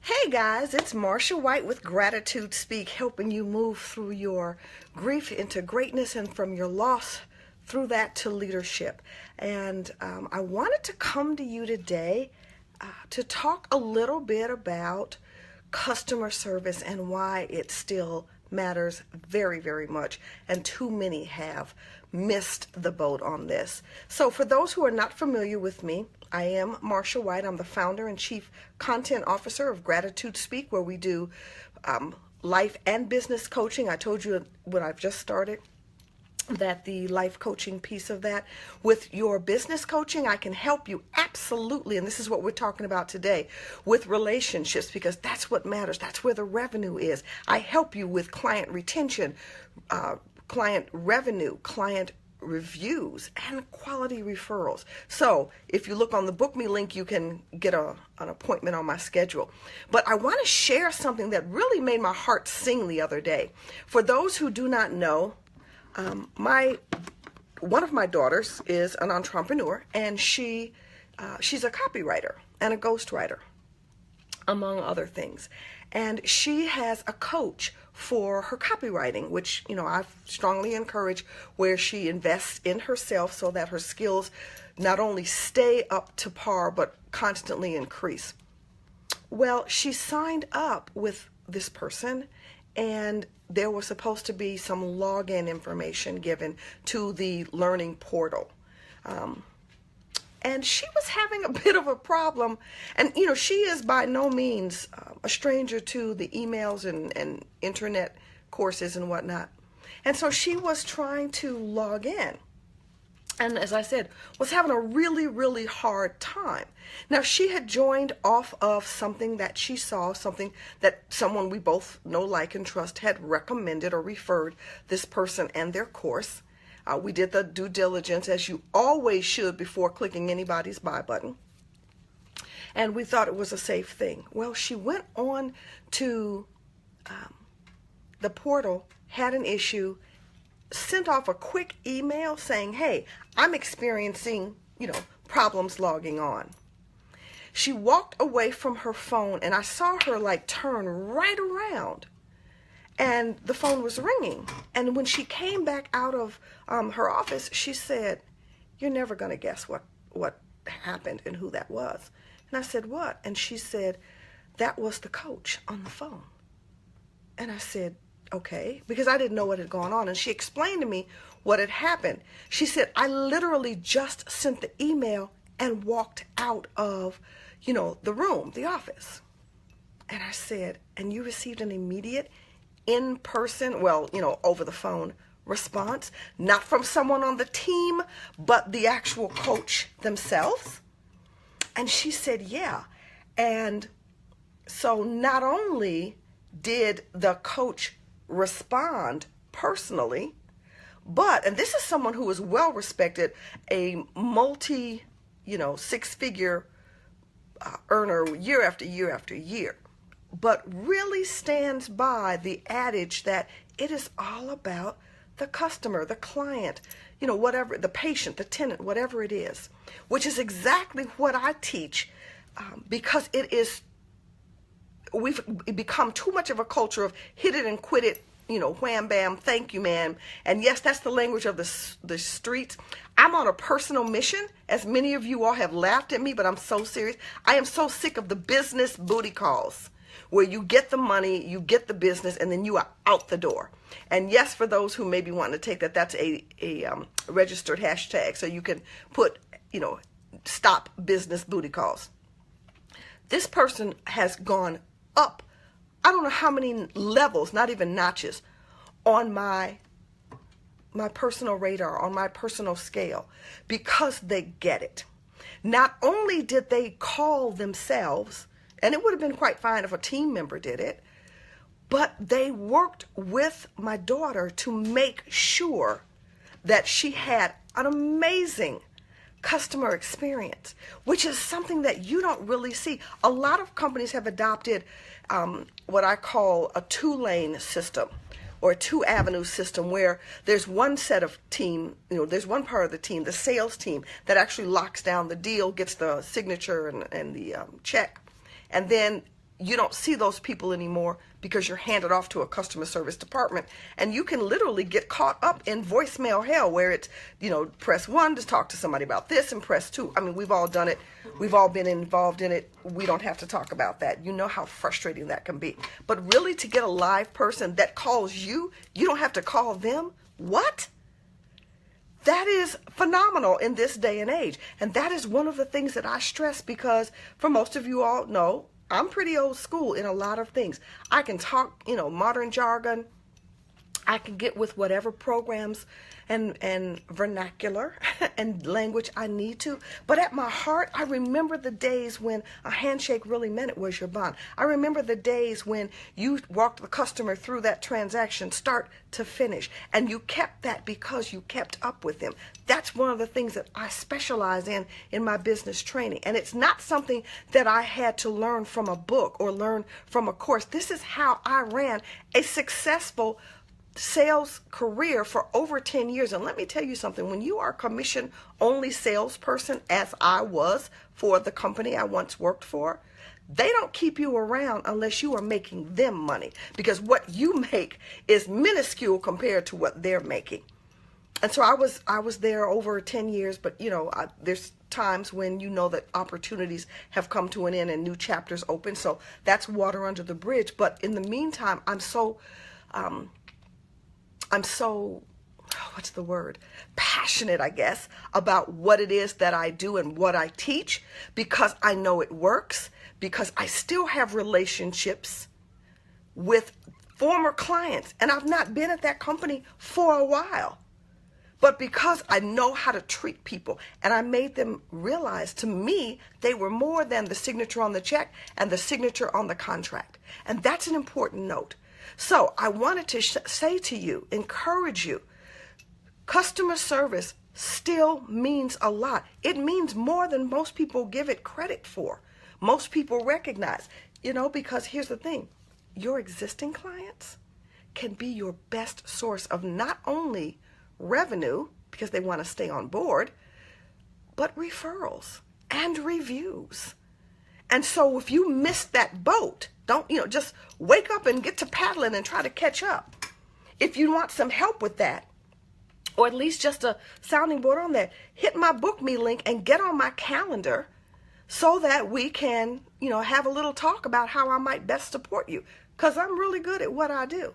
Hey guys, it's Marcia Whyte with GratitudeSpeak, helping you move through your grief into greatness and from your loss through that to leadership. And I wanted to come to you today to talk a little bit about customer service and why it still matters very, very much, and too many have missed the boat on this. So for those who are not familiar with me, I am Marcia Whyte. I'm the founder and chief content officer of GratitudeSpeak, where we do life and business coaching. I told you when I've just started that the life coaching piece of that. With your business coaching, I can help you absolutely, and this is what we're talking about today, with relationships, because that's what matters. That's where the revenue is. I help you with client retention, client revenue, client reviews, and quality referrals. So if you look on the Book Me link, you can get an appointment on my schedule. But I want to share something that really made my heart sing the other day. For those who do not know, one of my daughters is an entrepreneur, and she's a copywriter and a ghostwriter, among other things. And she has a coach for her copywriting, which, I strongly encourage, where she invests in herself so that her skills not only stay up to par, but constantly increase. Well, she signed up with this person, and there was supposed to be some login information given to the learning portal. And she was having a bit of a problem. And, she is by no means a stranger to the emails and internet courses and whatnot. And so she was trying to log in. And as I said, was having a really, really hard time. Now, she had joined off of something that she saw, something that someone we both know, like, and trust had recommended or referred this person and their course. We did the due diligence, as you always should, before clicking anybody's buy button. And we thought it was a safe thing. Well, she went on to the portal, had an issue, sent off a quick email saying, hey, I'm experiencing, problems logging on. She walked away from her phone, and I saw her turn right around, and the phone was ringing. And when she came back out of her office, she said, you're never going to guess what happened and who that was. And I said, what? And she said, that was the coach on the phone. And I said, okay, because I didn't know what had gone on. And she explained to me what had happened. She said, I literally just sent the email and walked out of, the room, the office. And I said, and you received an immediate in-person, over the phone response, not from someone on the team, but the actual coach themselves? And she said, yeah. And so not only did the coach respond personally, but, and this is someone who is well respected, a multi, six-figure earner year after year after year, but really stands by the adage that it is all about the customer, the client, whatever, the patient, the tenant, whatever it is, which is exactly what I teach, because we've become too much of a culture of hit it and quit it, wham, bam, thank you, man. And yes, that's the language of the streets. I'm on a personal mission, as many of you all have laughed at me, but I'm so serious. I am so sick of the business booty calls, where you get the money, you get the business, and then you are out the door. And yes, for those who may be wanting to take that, that's a registered hashtag, so you can put, stop business booty calls. This person has gone up, I don't know how many levels, not even notches, on my personal radar, on my personal scale, because they get it. Not only did they call themselves, and it would have been quite fine if a team member did it, but they worked with my daughter to make sure that she had an amazing customer experience, which is something that you don't really see. A lot of companies have adopted what I call a two-lane system, or a two-avenue system, where there's one set of team, there's one part of the team, the sales team, that actually locks down the deal, gets the signature and the check. And then you don't see those people anymore because you're handed off to a customer service department, and you can literally get caught up in voicemail hell where it's, press 1 to talk to somebody about this and press 2. I mean, we've all done it. We've all been involved in it. We don't have to talk about that. You know how frustrating that can be. But really, to get a live person that calls you, you don't have to call them. What? That is phenomenal in this day and age. And that is one of the things that I stress, because for most of you all know, I'm pretty old school in a lot of things. I can talk, modern jargon. I can get with whatever programs and vernacular and language I need to. But at my heart, I remember the days when a handshake really meant it was your bond. I remember the days when you walked the customer through that transaction start to finish, and you kept that because you kept up with them. That's one of the things that I specialize in my business training. And it's not something that I had to learn from a book or learn from a course. This is how I ran a successful sales career for over 10 years. And let me tell you something, when you are a commission only salesperson, as I was for the company I once worked for, they don't keep you around unless you are making them money, because what you make is minuscule compared to what they're making. And so I was there over 10 years, but there's times when that opportunities have come to an end and new chapters open. So that's water under the bridge. But in the meantime, I'm so passionate, I guess, about what it is that I do and what I teach, because I know it works, because I still have relationships with former clients, and I've not been at that company for a while. But because I know how to treat people, and I made them realize, to me, they were more than the signature on the check and the signature on the contract. And that's an important note. So I wanted to say to you, encourage you, customer service still means a lot. It means more than most people give it credit for. Most people recognize, because here's the thing, your existing clients can be your best source of not only revenue, because they want to stay on board, but referrals and reviews. And so if you miss that boat, don't, just wake up and get to paddling and try to catch up. If you want some help with that, or at least just a sounding board on that, hit my Book Me link and get on my calendar so that we can, have a little talk about how I might best support you. Because I'm really good at what I do.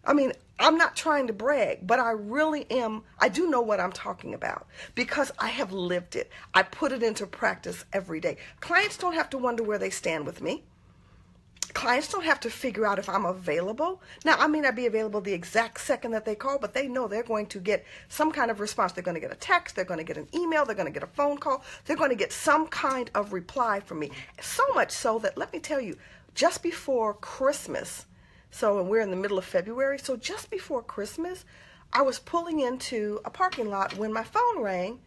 I mean, I'm not trying to brag, but I really am. I do know what I'm talking about because I have lived it. I put it into practice every day. Clients don't have to wonder where they stand with me. Clients don't have to figure out if I'm available. Now, I may not be available the exact second that they call, but they know they're going to get some kind of response. They're going to get a text. They're going to get an email. They're going to get a phone call. They're going to get some kind of reply from me. So much so that, let me tell you, just before Christmas, and we're in the middle of February, so just before Christmas, I was pulling into a parking lot when my phone rang,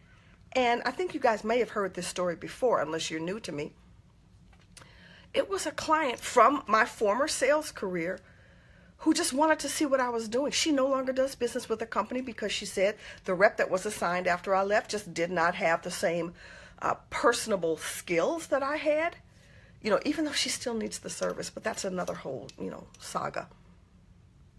and I think you guys may have heard this story before, unless you're new to me. It was a client from my former sales career who just wanted to see what I was doing. She no longer does business with the company because she said the rep that was assigned after I left just did not have the same personable skills that I had. Even though she still needs the service, but that's another whole, saga.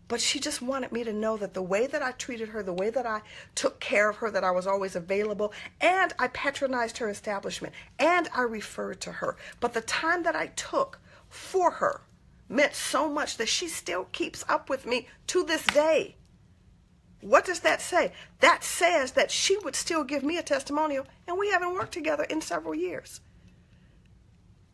But she just wanted me to know that the way that I treated her, the way that I took care of her, that I was always available, and I patronized her establishment, and I referred to her. But the time that I took for her meant so much that she still keeps up with me to this day. What does that say? That says that she would still give me a testimonial, and we haven't worked together in several years.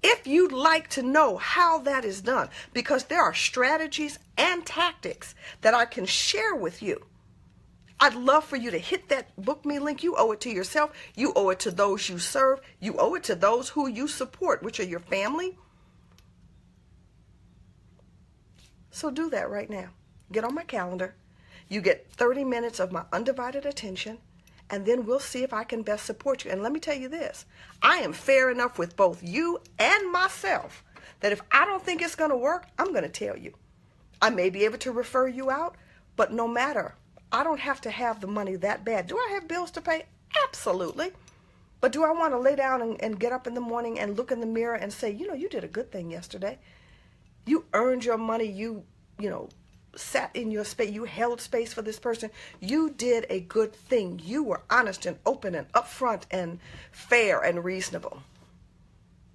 If you'd like to know how that is done, because there are strategies and tactics that I can share with you, I'd love for you to hit that Book Me link. You owe it to yourself. You owe it to those you serve. You owe it to those who you support, which are your family. So do that right now. Get on my calendar. You get 30 minutes of my undivided attention. And then we'll see if I can best support you. And let me tell you this, I am fair enough with both you and myself that if I don't think it's going to work, I'm going to tell you. I may be able to refer you out, but no matter, I don't have to have the money that bad. Do I have bills to pay? Absolutely. But do I want to lay down and get up in the morning and look in the mirror and say, you did a good thing yesterday? You earned your money. You know, sat in your space. You held space for this person. You did a good thing. You were honest and open and upfront and fair and reasonable.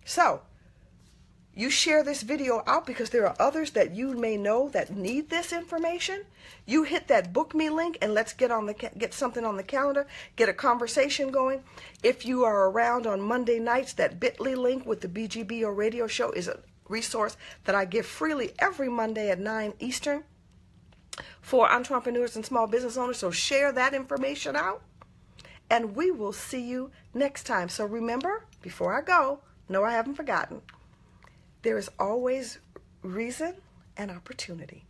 So, you share this video out because there are others that you may know that need this information. You hit that book me link and let's get something on the calendar, get a conversation going. If you are around on Monday nights, that bit.ly link with the BGBO radio show is a resource that I give freely every Monday at 9 Eastern for entrepreneurs and small business owners. So share that information out and we will see you next time. So remember, before I go, no, I haven't forgotten. There is always reason and opportunity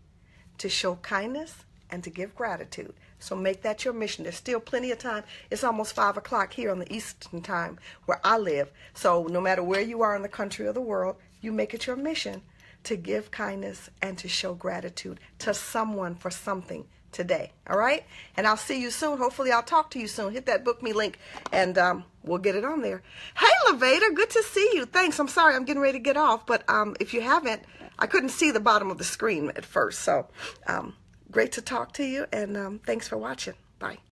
to show kindness and to give gratitude. So make that your mission. There's still plenty of time. It's almost 5 o'clock here on the Eastern time where I live. So no matter where you are in the country or the world, you make it your mission to give kindness and to show gratitude to someone for something today. All right? And I'll see you soon. Hopefully I'll talk to you soon. Hit that book me link and we'll get it on there. Hey, Levator, good to see you. Thanks. I'm sorry I'm getting ready to get off, but if you haven't, I couldn't see the bottom of the screen at first. So great to talk to you, and thanks for watching. Bye.